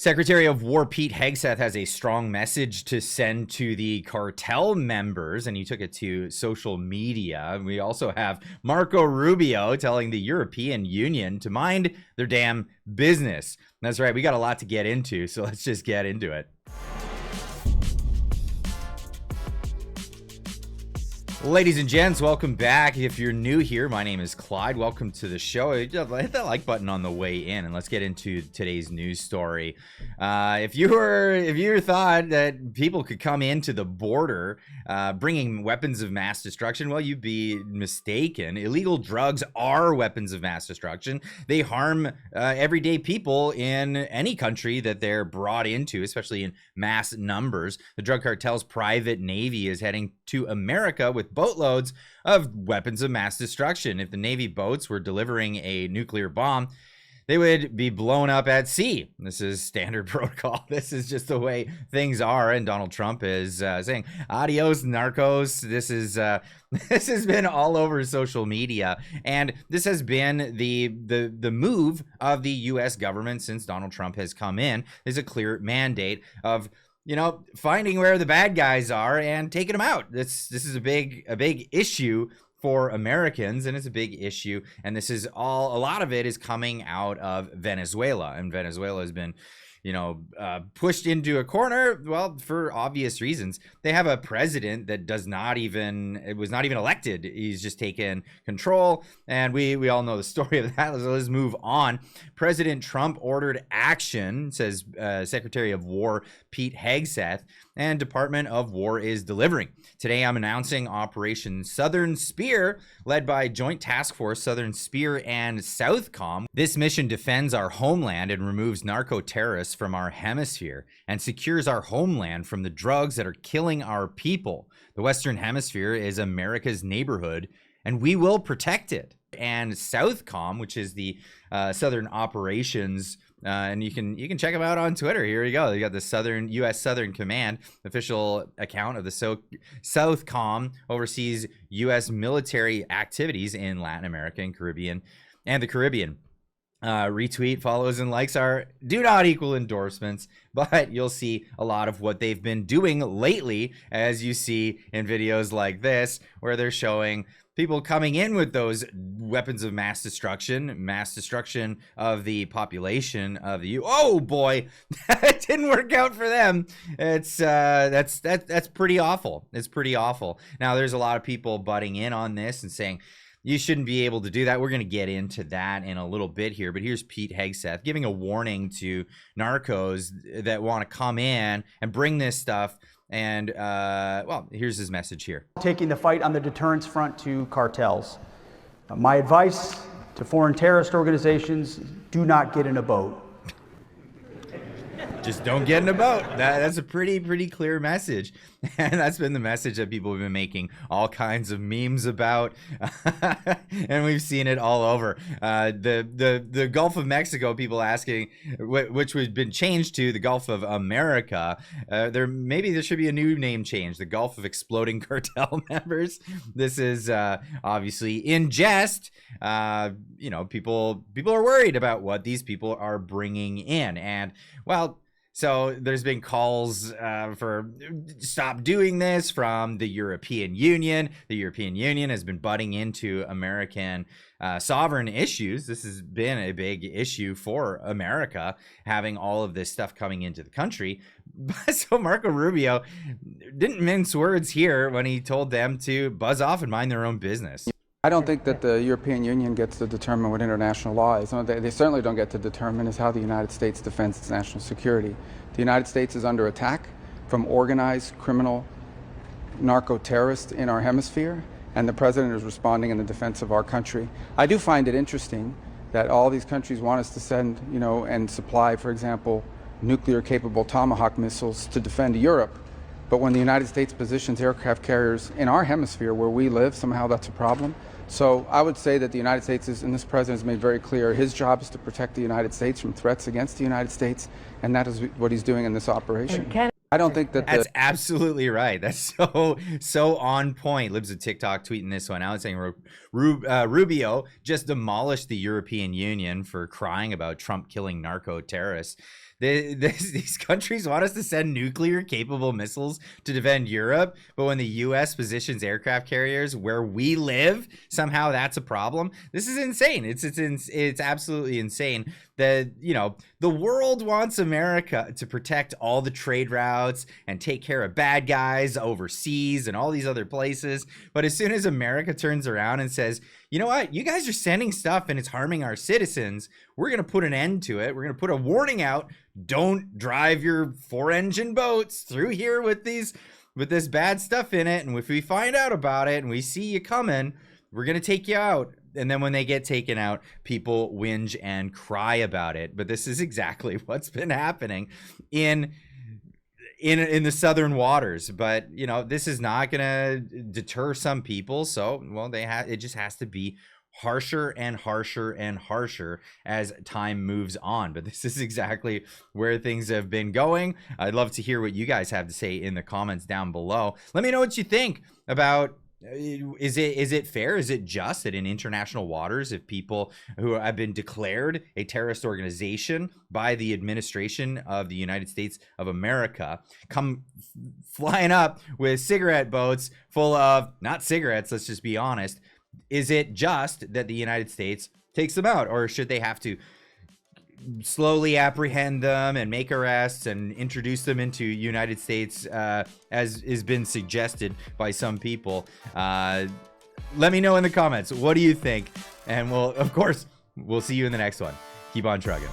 Secretary of War Pete Hegseth has a strong message to send to the cartel members, and he took it to social media. We also have Marco Rubio telling the European Union to mind their damn business. That's right, we got a lot to get into, so let's just get into it. Ladies and gents, welcome back. If you're new here, my name is Clyde. Welcome to the show. Hit that like button on the way in, and let's get into today's news story. If you thought that people could come into the border bringing weapons of mass destruction, well, you'd be mistaken. Illegal drugs are weapons of mass destruction. They harm everyday people in any country that they're brought into, especially in mass numbers. The drug cartel's private navy is heading to America with boatloads of weapons of mass destruction. If the Navy boats were delivering a nuclear bomb, they would be blown up at sea. This is standard protocol. This is just the way things are. And Donald Trump is saying, adios, narcos. This has been all over social media. And this has been the move of the U.S. government since Donald Trump has come in. There's a clear mandate of, you know, finding where the bad guys are and taking them out. This is a big issue for Americans, and it's a big issue. And this is a lot of it is coming out of Venezuela, and Venezuela has been, you know, pushed into a corner, well, for obvious reasons. They have a president that was not even elected. He's just taken control, and we all know the story of that. Let's move on. President Trump ordered action, says Secretary of War Pete Hegseth, and Department of War is delivering. Today, I'm announcing Operation Southern Spear, led by Joint Task Force Southern Spear and Southcom. This mission defends our homeland and removes narco-terrorists from our hemisphere and secures our homeland from the drugs that are killing our people. The Western Hemisphere is America's neighborhood, and we will protect it. And Southcom, which is the Southern Operations, and you can check them out on Twitter. Here you go. You got the U.S. Southern Command official account of the Southcom oversees U.S. military activities in Latin America and the Caribbean. Retweet, follows, and likes do not equal endorsements, but you'll see a lot of what they've been doing lately, as you see in videos like this, where they're showing people coming in with those weapons of mass destruction of the population of the oh boy, it didn't work out for them. It's that's pretty awful. It's pretty awful. Now there's a lot of people butting in on this and saying you shouldn't be able to do that. We're going to get into that in a little bit here, but here's Pete Hegseth giving a warning to narcos that want to come in and bring this stuff. And, well, here's his message here. Taking the fight on the deterrence front to cartels. My advice to foreign terrorist organizations, do not get in a boat. Just don't get in a boat. That's a pretty clear message. And that's been the message that people have been making all kinds of memes about. And we've seen it all over. The Gulf of Mexico, people asking, which has been changed to the Gulf of America. Maybe there should be a new name change, the Gulf of Exploding Cartel Members. This is obviously in jest. You know, people are worried about what these people are bringing in. And, well, so there's been calls for stop doing this from the European Union. The European Union has been butting into American sovereign issues. This has been a big issue for America, having all of this stuff coming into the country. So Marco Rubio didn't mince words here when he told them to buzz off and mind their own business. I don't think that the European Union gets to determine what international law is. They certainly don't get to determine is how the United States defends its national security. The United States is under attack from organized criminal narco-terrorists in our hemisphere, and the president is responding in the defense of our country. I do find it interesting that all these countries want us to send, you know, and supply, for example, nuclear-capable Tomahawk missiles to defend Europe. But when the United States positions aircraft carriers in our hemisphere where we live, somehow that's a problem. So I would say that the United States is, and this president has made very clear, his job is to protect the United States from threats against the United States, and that is what he's doing in this operation. I don't think that that's absolutely right. That's so on point. Libs of TikTok tweeting this one out saying Rubio just demolished the European Union for crying about Trump killing narco terrorists. These countries want us to send nuclear capable missiles to defend Europe, but when the US positions aircraft carriers where we live, somehow that's a problem. This is insane. It's absolutely insane that, you know, the world wants America to protect all the trade routes and take care of bad guys overseas and all these other places. But as soon as America turns around and says, you know what, you guys are sending stuff and it's harming our citizens, we're going to put an end to it. We're going to put a warning out. Don't drive your 4-engine boats through here with this bad stuff in it. And if we find out about it and we see you coming, we're going to take you out. And then when they get taken out, people whinge and cry about it. But this is exactly what's been happening in the southern waters. But, you know, this is not going to deter some people. So, well, it just has to be harsher and harsher and harsher as time moves on. But this is exactly where things have been going. I'd love to hear what you guys have to say in the comments down below. Let me know what you think about, is it fair? Is it just that in international waters, if people who have been declared a terrorist organization by the administration of the United States of America come flying up with cigarette boats full of, not cigarettes, let's just be honest, is it just that the United States takes them out, or should they have to slowly apprehend them and make arrests and introduce them into United States, as has been suggested by some people? Let me know in the comments. What do you think? And we'll see you in the next one. Keep on trucking.